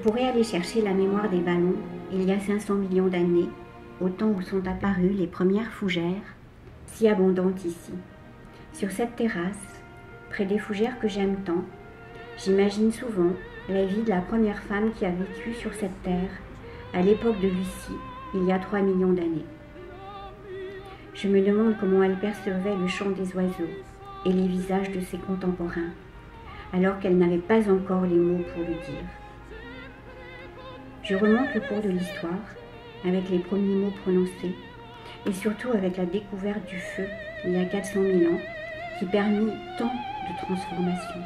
pourrais aller chercher la mémoire des vallons il y a 500 millions d'années, au temps où sont apparues les premières fougères, si abondantes ici. Sur cette terrasse, près des fougères que j'aime tant, j'imagine souvent la vie de la première femme qui a vécu sur cette terre, à l'époque de Lucie, il y a 3 millions d'années. Je me demande comment elle percevait le chant des oiseaux et les visages de ses contemporains, alors qu'elle n'avait pas encore les mots pour le dire. Je remonte le cours de l'histoire, avec les premiers mots prononcés, et surtout avec la découverte du feu, il y a 400 000 ans, qui permit tant de transformations.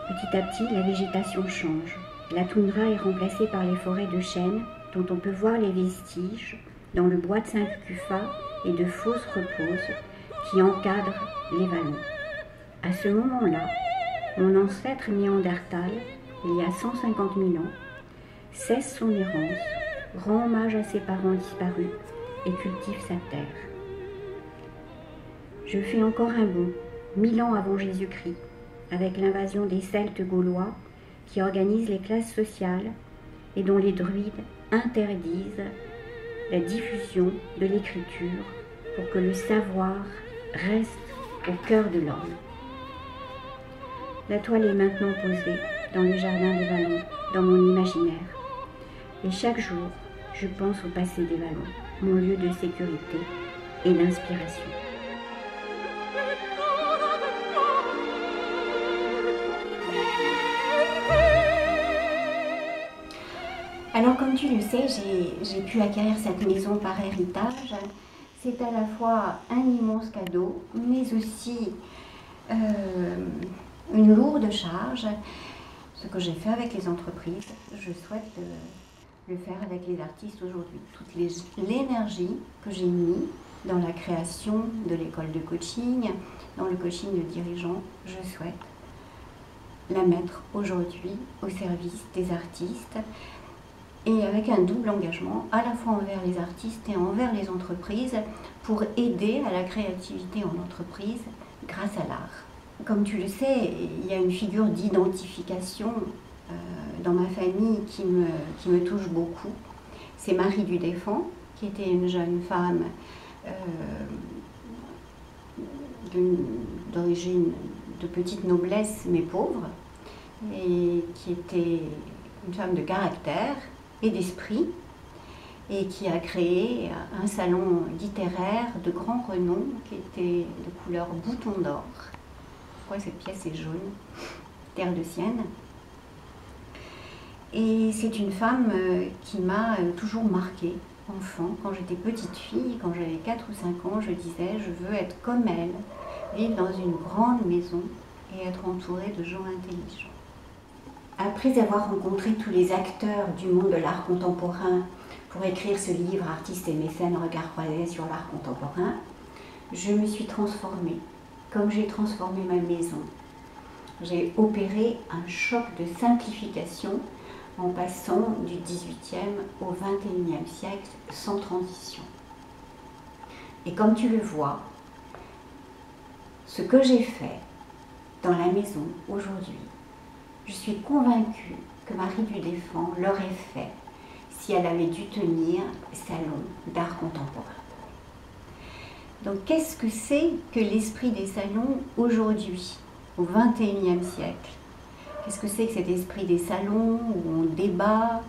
Petit à petit, la végétation change. La toundra est remplacée par les forêts de chênes, dont on peut voir les vestiges dans le bois de Saint-Cucufa et de fausses reposes qui encadrent les vallons. À ce moment-là, mon ancêtre néandertal, il y a 150 000 ans, cesse son errance, rend hommage à ses parents disparus et cultive sa terre. Je fais encore un bond, 1000 ans avant Jésus-Christ, avec l'invasion des Celtes gaulois qui organisent les classes sociales et dont les druides interdisent la diffusion de l'écriture pour que le savoir reste au cœur de l'homme. La toile est maintenant posée dans le jardin des vallons, dans mon imaginaire. Et chaque jour, je pense au passé des vallons, mon lieu de sécurité et d'inspiration. Alors comme tu le sais, j'ai pu acquérir cette maison par héritage. C'est à la fois un immense cadeau, mais aussi une lourde charge. Ce que j'ai fait avec les entreprises, je souhaite le faire avec les artistes aujourd'hui. Toute l'énergie que j'ai mise dans la création de l'école de coaching, dans le coaching de dirigeants, je souhaite la mettre aujourd'hui au service des artistes et avec un double engagement, à la fois envers les artistes et envers les entreprises, pour aider à la créativité en entreprise grâce à l'art. Comme tu le sais, il y a une figure d'identification dans ma famille qui me touche beaucoup. C'est Marie du Défend, qui était une jeune femme d'origine de petite noblesse mais pauvre, et qui était une femme de caractère et d'esprit, et qui a créé un salon littéraire de grand renom qui était de couleur bouton d'or. Pourquoi cette pièce est jaune? Terre de Sienne. Et c'est une femme qui m'a toujours marquée, enfant. Quand j'étais petite fille, quand j'avais 4 ou 5 ans, je disais « je veux être comme elle, vivre dans une grande maison et être entourée de gens intelligents ». Après avoir rencontré tous les acteurs du monde de l'art contemporain pour écrire ce livre « Artistes et mécènes, regard croisé sur l'art contemporain », je me suis transformée, comme j'ai transformé ma maison. J'ai opéré un choc de simplification en passant du XVIIIe au XXIe siècle sans transition. Et comme tu le vois, ce que j'ai fait dans la maison aujourd'hui, je suis convaincue que Marie du Défend l'aurait fait si elle avait dû tenir salon d'art contemporain. Donc qu'est-ce que c'est que l'esprit des salons aujourd'hui, au XXIe siècle? Qu'est-ce que c'est que cet esprit des salons où on débat,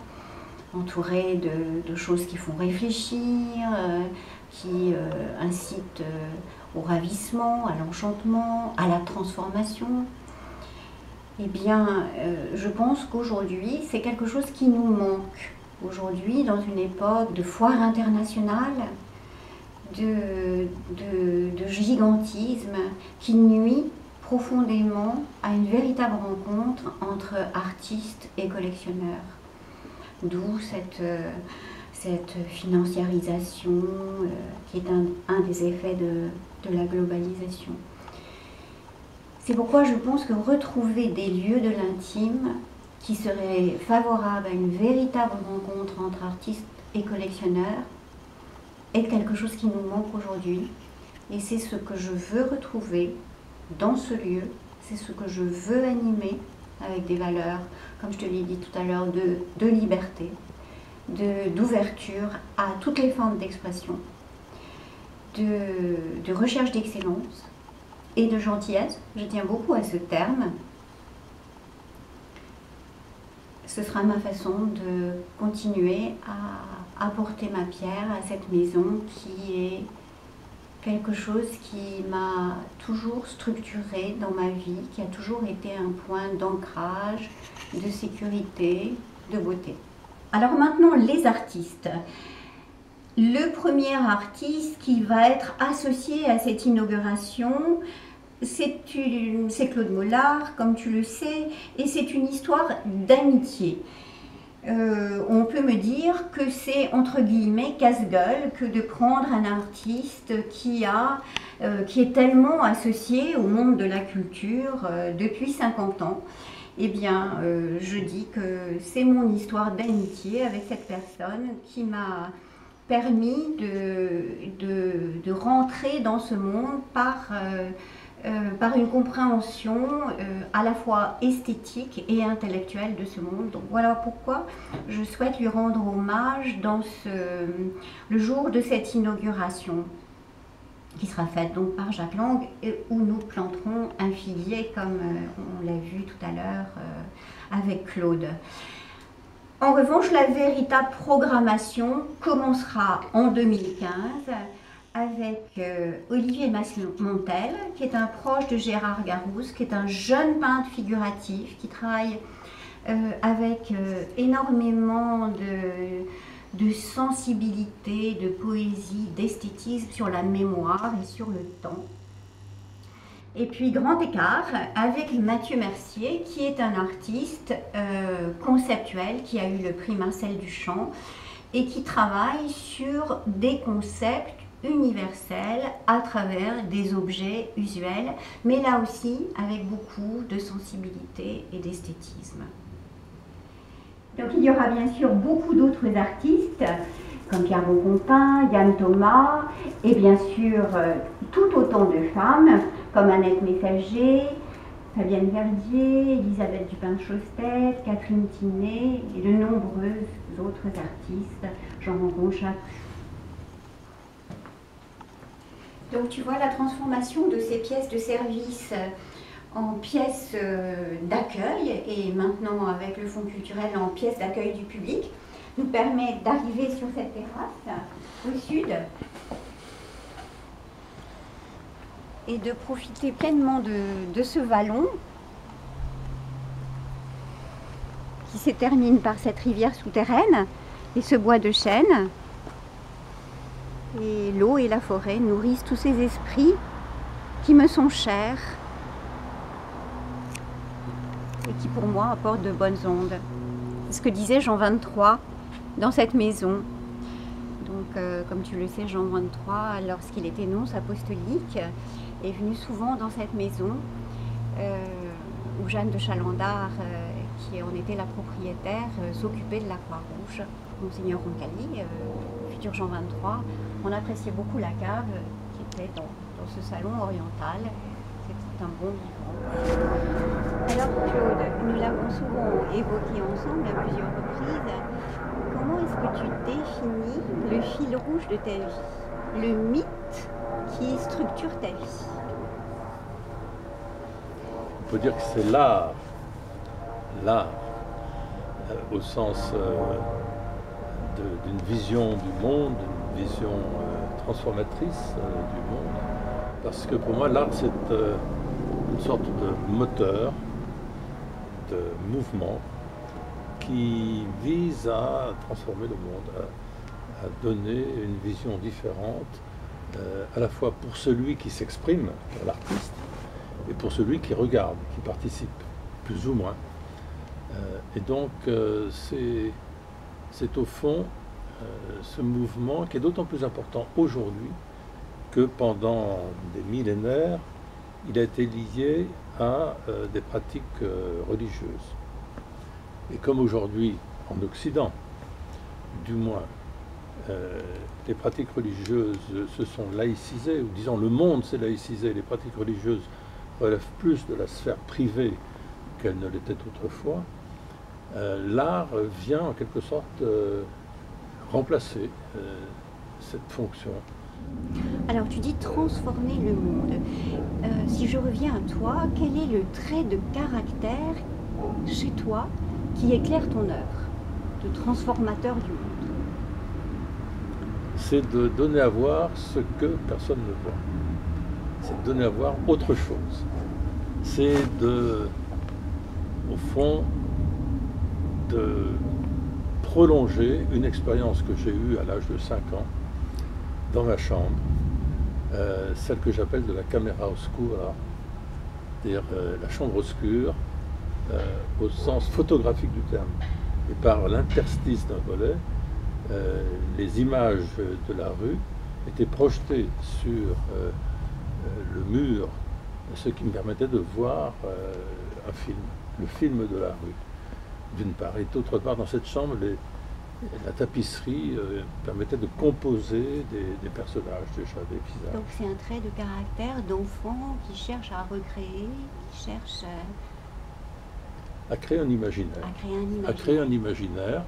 entouré de choses qui font réfléchir, qui incitent au ravissement, à l'enchantement, à la transformation? Eh bien, je pense qu'aujourd'hui, c'est quelque chose qui nous manque. Aujourd'hui, dans une époque de foire internationale, de gigantisme, qui nuit profondément à une véritable rencontre entre artistes et collectionneurs. D'où cette financiarisation qui est un des effets de la globalisation. C'est pourquoi je pense que retrouver des lieux de l'intime qui seraient favorables à une véritable rencontre entre artistes et collectionneurs est quelque chose qui nous manque aujourd'hui. Et c'est ce que je veux retrouver dans ce lieu, c'est ce que je veux animer avec des valeurs, comme je te l'ai dit tout à l'heure, de liberté, d'ouverture à toutes les formes d'expression, de recherche d'excellence et de gentillesse. Je tiens beaucoup à ce terme. Ce sera ma façon de continuer à apporter ma pierre à cette maison qui est quelque chose qui m'a toujours structurée dans ma vie, qui a toujours été un point d'ancrage, de sécurité, de beauté. Alors maintenant, les artistes. Le premier artiste qui va être associé à cette inauguration, c'est Claude Mollard, comme tu le sais, et c'est une histoire d'amitié. On peut me dire que c'est entre guillemets casse-gueule que de prendre un artiste qui est tellement associé au monde de la culture depuis 50 ans. Eh bien, je dis que c'est mon histoire d'amitié avec cette personne qui m'a permis de rentrer dans ce monde par une compréhension à la fois esthétique et intellectuelle de ce monde. Donc voilà pourquoi je souhaite lui rendre hommage dans le jour de cette inauguration qui sera faite donc par Jacques Lang et où nous planterons un figuier comme on l'a vu tout à l'heure avec Claude. En revanche, la véritable programmation commencera en 2015 avec Olivier Masmontel, qui est un proche de Gérard Garousse, qui est un jeune peintre figuratif, qui travaille avec énormément de sensibilité, de poésie, d'esthétisme sur la mémoire et sur le temps. Et puis grand écart avec Mathieu Mercier, qui est un artiste conceptuel, qui a eu le prix Marcel Duchamp et qui travaille sur des concepts universels à travers des objets usuels, mais là aussi avec beaucoup de sensibilité et d'esthétisme. Donc il y aura bien sûr beaucoup d'autres artistes, comme Pierre Boncompin, Yann Thomas, et bien sûr tout autant de femmes, comme Annette Messager, Fabienne Verdier, Elisabeth Dupin-Chaussette, Catherine Tinet, et de nombreux autres artistes, j'en rencontre chaque. Donc tu vois la transformation de ces pièces de service en pièces d'accueil, et maintenant avec le Fonds culturel en pièces d'accueil du public, nous permet d'arriver sur cette terrasse au sud et de profiter pleinement de ce vallon qui se termine par cette rivière souterraine et ce bois de chêne. Et l'eau et la forêt nourrissent tous ces esprits qui me sont chers et qui pour moi apportent de bonnes ondes. C'est ce que disait Jean 23 dans cette maison. Donc comme tu le sais, Jean 23, lorsqu'il était nonce apostolique, est venu souvent dans cette maison où Jeanne de Chalandard, qui en était la propriétaire, s'occupait de la Croix-Rouge. Monseigneur Roncalli, futur Jean 23, on appréciait beaucoup la cave qui était dans ce salon oriental. C'était un bon vivant. Alors Claude, nous l'avons souvent évoqué ensemble à plusieurs reprises. Comment est-ce que tu définis le fil rouge de ta vie, le mythe qui structure ta vie? On peut dire que c'est l'art, au sens d'une vision du monde, d'une vision transformatrice du monde, parce que pour moi l'art c'est une sorte de moteur, de mouvement qui vise à transformer le monde, à donner une vision différente, à la fois pour celui qui s'exprime, l'artiste, et pour celui qui regarde, qui participe, plus ou moins. Et donc c'est au fond ce mouvement qui est d'autant plus important aujourd'hui que pendant des millénaires, il a été lié à des pratiques religieuses. Et comme aujourd'hui, en Occident, du moins, les pratiques religieuses se sont laïcisées, ou disons le monde s'est laïcisé, les pratiques religieuses relèvent plus de la sphère privée qu'elle ne l'était autrefois, l'art vient en quelque sorte remplacer cette fonction. Alors tu dis transformer le monde. Si je reviens à toi, quel est le trait de caractère chez toi qui éclaire ton œuvre de transformateur du monde? C'est de donner à voir ce que personne ne voit. C'est de donner à voir autre chose. C'est de, au fond, de prolonger une expérience que j'ai eue à l'âge de 5 ans dans ma chambre, celle que j'appelle de la camera oscura, c'est-à-dire la chambre obscure au sens photographique du terme. Et par l'interstice d'un volet, les images de la rue étaient projetées sur le mur, ce qui me permettait de voir un film, le film de la rue, d'une part. Et d'autre part, dans cette chambre, la tapisserie permettait de composer des personnages, déjà des visages. Donc c'est un trait de caractère d'enfant qui cherche à recréer, qui cherche à créer un imaginaire. À créer un imaginaire.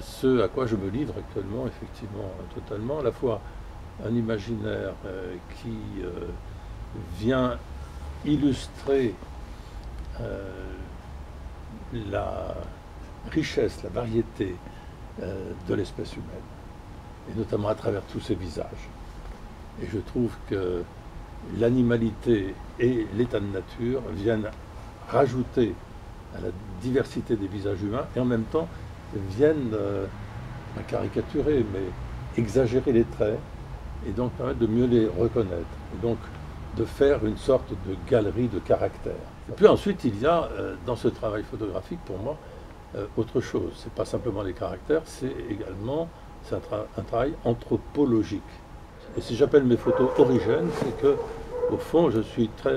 Ce à quoi je me livre actuellement, effectivement, totalement, à la fois un imaginaire qui vient illustrer la richesse, la variété de l'espèce humaine, et notamment à travers tous ces visages. Et je trouve que l'animalité et l'état de nature viennent rajouter à la diversité des visages humains, et en même temps viennent pas caricaturer, mais exagérer les traits, et donc permettre de mieux les reconnaître, et donc de faire une sorte de galerie de caractères. Et puis ensuite, il y a dans ce travail photographique, pour moi, autre chose. C'est pas simplement les caractères, c'est également un travail anthropologique. Et si j'appelle mes photos origines, c'est que, au fond, je suis très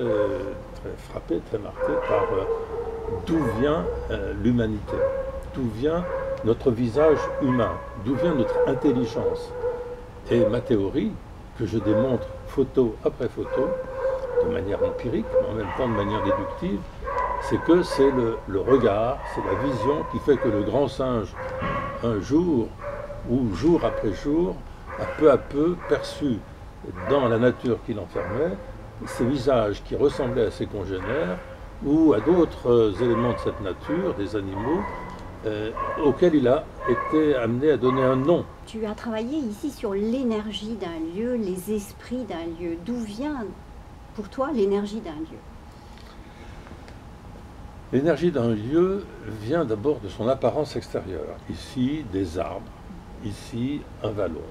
frappé, très marqué par d'où vient l'humanité, d'où vient notre visage humain, d'où vient notre intelligence. Et ma théorie, que je démontre photo après photo, de manière empirique, mais en même temps de manière déductive, c'est que c'est le regard, c'est la vision qui fait que le grand singe, un jour ou jour après jour, a peu à peu perçu dans la nature qui l'enfermait ces visages qui ressemblaient à ses congénères ou à d'autres éléments de cette nature, des animaux, auxquels il a été amené à donner un nom. Tu as travaillé ici sur l'énergie d'un lieu, les esprits d'un lieu. D'où vient pour toi l'énergie d'un lieu? L'énergie d'un lieu vient d'abord de son apparence extérieure. Ici, des arbres, ici, un vallon,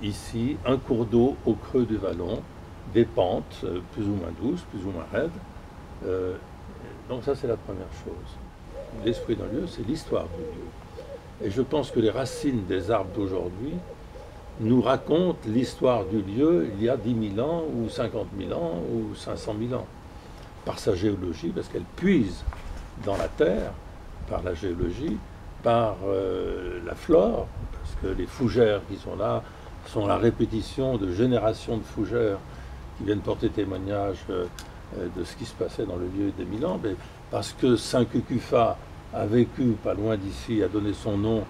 ici, un cours d'eau au creux du vallon, des pentes plus ou moins douces, plus ou moins raides. Donc ça, c'est la première chose. L'esprit d'un lieu, c'est l'histoire du lieu. Et je pense que les racines des arbres d'aujourd'hui nous racontent l'histoire du lieu il y a 10 000 ans, ou 50 000 ans, ou 500 000 ans. Par sa géologie, parce qu'elle puise dans la terre, par la géologie, par la flore, parce que les fougères qui sont là sont la répétition de générations de fougères qui viennent porter témoignage de ce qui se passait dans le lieu des 1000 ans, mais parce que Saint Cucufa a vécu pas loin d'ici, a donné son nom,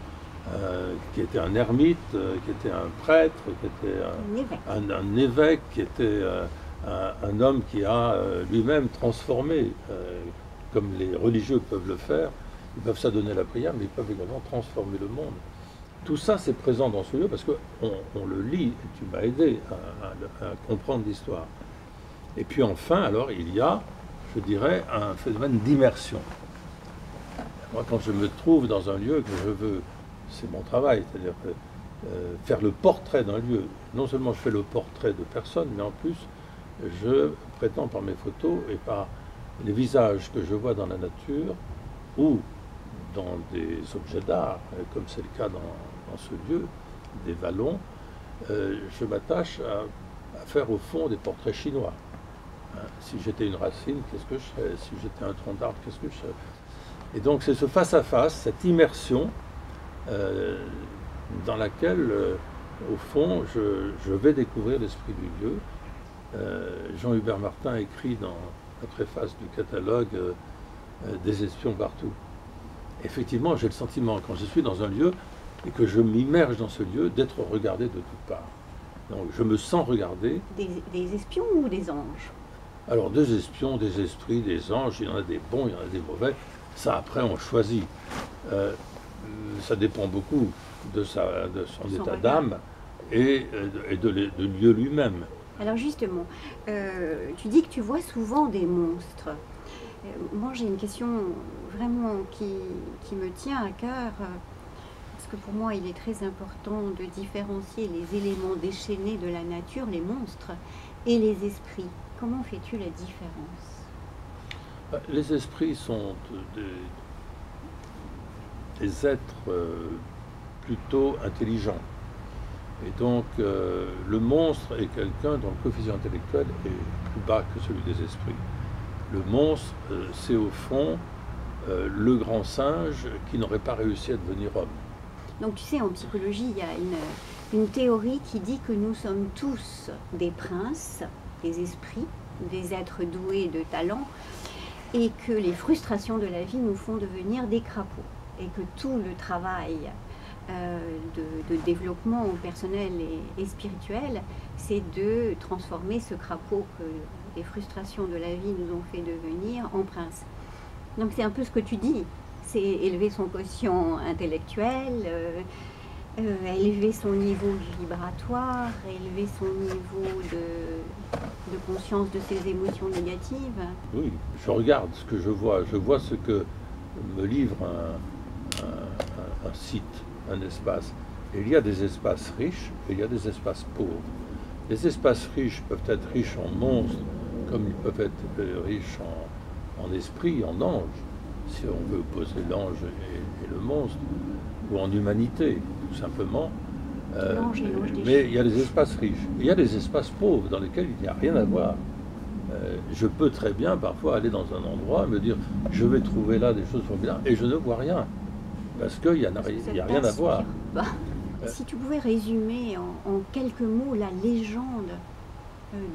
qui était un ermite, qui était un prêtre, qui était un évêque, qui était un homme qui a lui-même transformé, comme les religieux peuvent le faire. Ils peuvent s'adonner à la prière, mais ils peuvent également transformer le monde. Tout ça, c'est présent dans ce lieu parce qu'on le lit, et tu m'as aidé à comprendre l'histoire. Et puis enfin, alors, il y a, je dirais, un phénomène d'immersion. Moi, quand je me trouve dans un lieu que je veux, c'est mon travail, c'est-à-dire faire le portrait d'un lieu. Non seulement je fais le portrait de personnes, mais en plus, je prétends par mes photos et par les visages que je vois dans la nature ou dans des objets d'art, comme c'est le cas dans ce lieu, des vallons, je m'attache à faire au fond des portraits chinois. Si j'étais une racine, qu'est-ce que je serais? Si j'étais un tronc d'arbre, qu'est-ce que je serais? Et donc c'est ce face-à-face, cette immersion dans laquelle, au fond, je vais découvrir l'esprit du lieu. Jean-Hubert Martin écrit la préface du catalogue des espions partout. Effectivement, j'ai le sentiment, quand je suis dans un lieu et que je m'immerge dans ce lieu, d'être regardé de toutes parts. Donc je me sens regardé. Des espions ou des anges? Alors des espions, des esprits, des anges, il y en a des bons, il y en a des mauvais. Ça, après, on choisit. Ça dépend beaucoup de son état d'âme et de lieu lui-même. Alors justement, tu dis que tu vois souvent des monstres. Moi, j'ai une question vraiment qui me tient à cœur, parce que pour moi, il est très important de différencier les éléments déchaînés de la nature, les monstres, et les esprits. Comment fais-tu la différence? Les esprits sont des êtres plutôt intelligents. Et donc, le monstre est quelqu'un dont le coefficient intellectuel est plus bas que celui des esprits. Le monstre, c'est au fond le grand singe qui n'aurait pas réussi à devenir homme. Donc tu sais, en psychologie, il y a une théorie qui dit que nous sommes tous des princes, des esprits, des êtres doués de talent, et que les frustrations de la vie nous font devenir des crapauds. Et que tout le travail de développement personnel et spirituel, c'est de transformer ce crapaud que les frustrations de la vie nous ont fait devenir en prince. Donc c'est un peu ce que tu dis, c'est élever son quotient intellectuel, élever son niveau vibratoire, élever son niveau de conscience de ses émotions négatives. Oui, je regarde ce que je vois ce que me livre un site, un espace. Et il y a des espaces riches et il y a des espaces pauvres. Les espaces riches peuvent être riches en monstres, comme ils peuvent être riches en esprit, en ange, si on veut opposer l'ange et le monstre, ou en humanité, tout simplement. Mais il y a des espaces riches. Il y a des espaces pauvres dans lesquels il n'y a rien à voir. Je peux très bien parfois aller dans un endroit et me dire je vais trouver là des choses formidables et je ne vois rien parce qu'il n'y a rien à voir. Si tu pouvais résumer en quelques mots la légende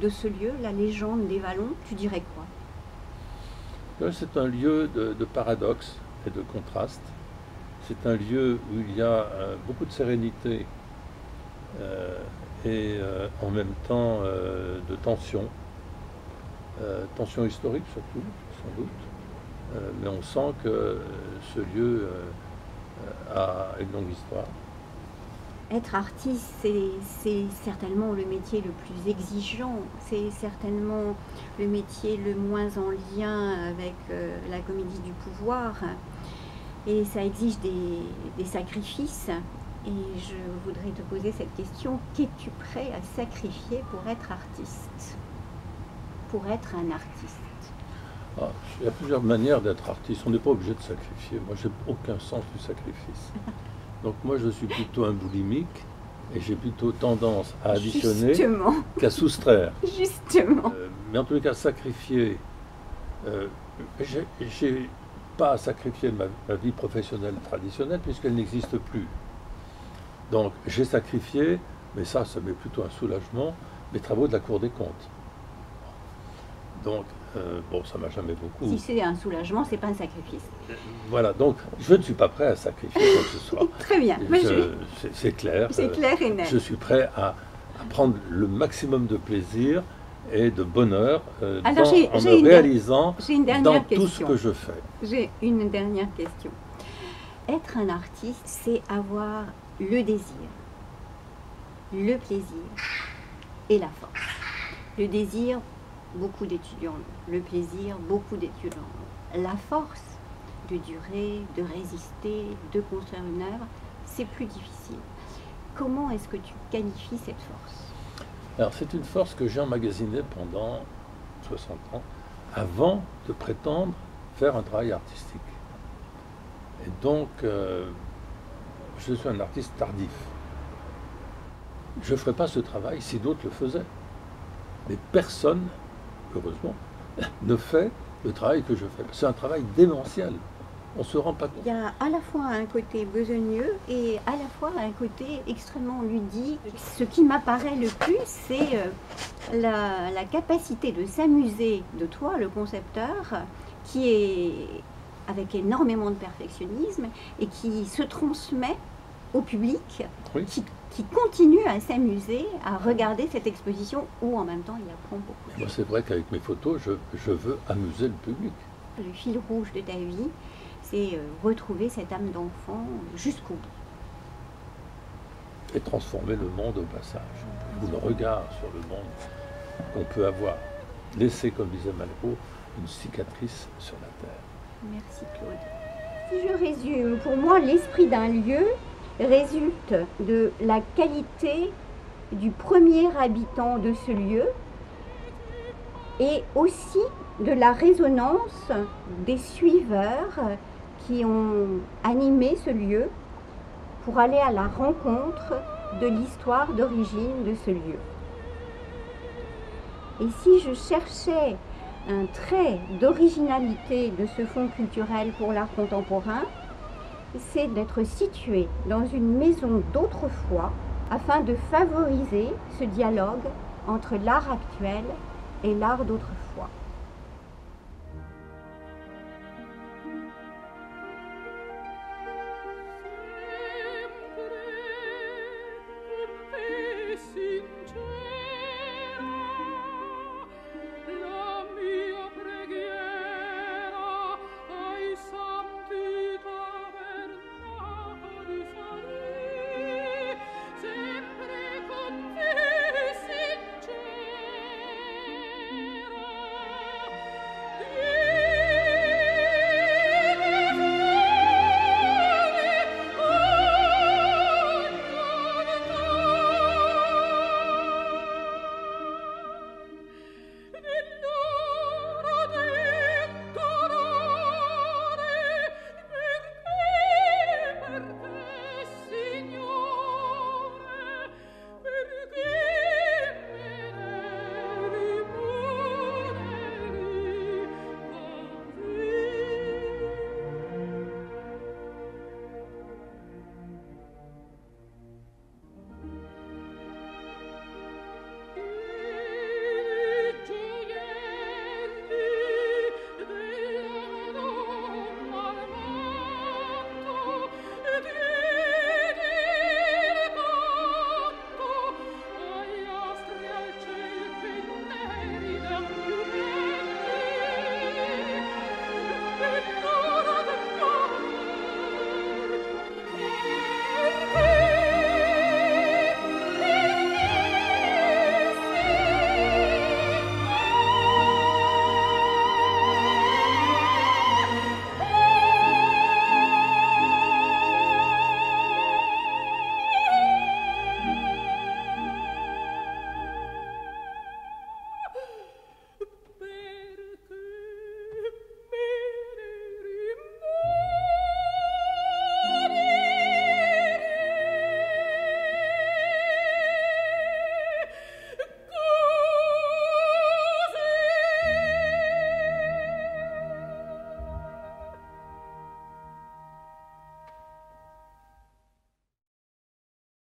de ce lieu, la légende des Vallons, tu dirais quoi? C'est un lieu de paradoxe et de contraste. C'est un lieu où il y a beaucoup de sérénité et en même temps de tension. Tension historique surtout, sans doute, mais on sent que ce lieu a une longue histoire. Être artiste, c'est certainement le métier le plus exigeant, c'est certainement le métier le moins en lien avec la comédie du pouvoir, et ça exige des sacrifices. Et je voudrais te poser cette question, qu'es-tu prêt à sacrifier pour être artiste? Pour être un artiste? Il y a plusieurs manières d'être artiste. On n'est pas obligé de sacrifier. Moi, j'ai aucun sens du sacrifice. Donc moi, je suis plutôt un boulimique et j'ai plutôt tendance à additionner qu'à soustraire. Justement. Mais en tous les cas, sacrifier, j'ai pas à sacrifier ma vie professionnelle traditionnelle puisqu'elle n'existe plus. Donc j'ai sacrifié, mais ça met plutôt un soulagement, mes travaux de la Cour des comptes. Donc, bon, ça m'a jamais beaucoup. Si c'est un soulagement, c'est pas un sacrifice. Voilà, donc je ne suis pas prêt à sacrifier quoi que ce soit. Très bien. C'est clair. C'est clair et net. Je suis prêt à prendre le maximum de plaisir et de bonheur en me réalisant dans tout ce que je fais. J'ai une dernière question. Être un artiste, c'est avoir le désir, le plaisir et la force. Le désir, beaucoup d'étudiants, le plaisir, beaucoup d'étudiants, la force de durer, de résister, de construire une œuvre, c'est plus difficile. Comment est-ce que tu qualifies cette force? Alors c'est une force que j'ai emmagasinée pendant 60 ans, avant de prétendre faire un travail artistique. Et donc, je suis un artiste tardif. Je ne ferais pas ce travail si d'autres le faisaient. Mais personne, heureusement, ne fait le travail que je fais. C'est un travail démentiel. On ne se rend pas compte. Il y a à la fois un côté besogneux et à la fois un côté extrêmement ludique. Ce qui m'apparaît le plus, c'est la capacité de s'amuser de toi, le concepteur, qui est avec énormément de perfectionnisme et qui se transmet au public, Oui. qui continue à s'amuser, à regarder cette exposition où en même temps il apprend beaucoup. Moi, c'est vrai qu'avec mes photos, je veux amuser le public. Le fil rouge de ta vie, c'est retrouver cette âme d'enfant jusqu'au bout. Et transformer le monde au passage, ou le regard sur le monde qu'on peut avoir. Laisser, comme disait Malraux, une cicatrice sur la terre. Merci Claude. Si je résume, pour moi, l'esprit d'un lieu résulte de la qualité du premier habitant de ce lieu et aussi de la résonance des suiveurs qui ont animé ce lieu pour aller à la rencontre de l'histoire d'origine de ce lieu. Et si je cherchais un trait d'originalité de ce fonds culturel pour l'art contemporain, c'est d'être situé dans une maison d'autrefois afin de favoriser ce dialogue entre l'art actuel et l'art d'autrefois.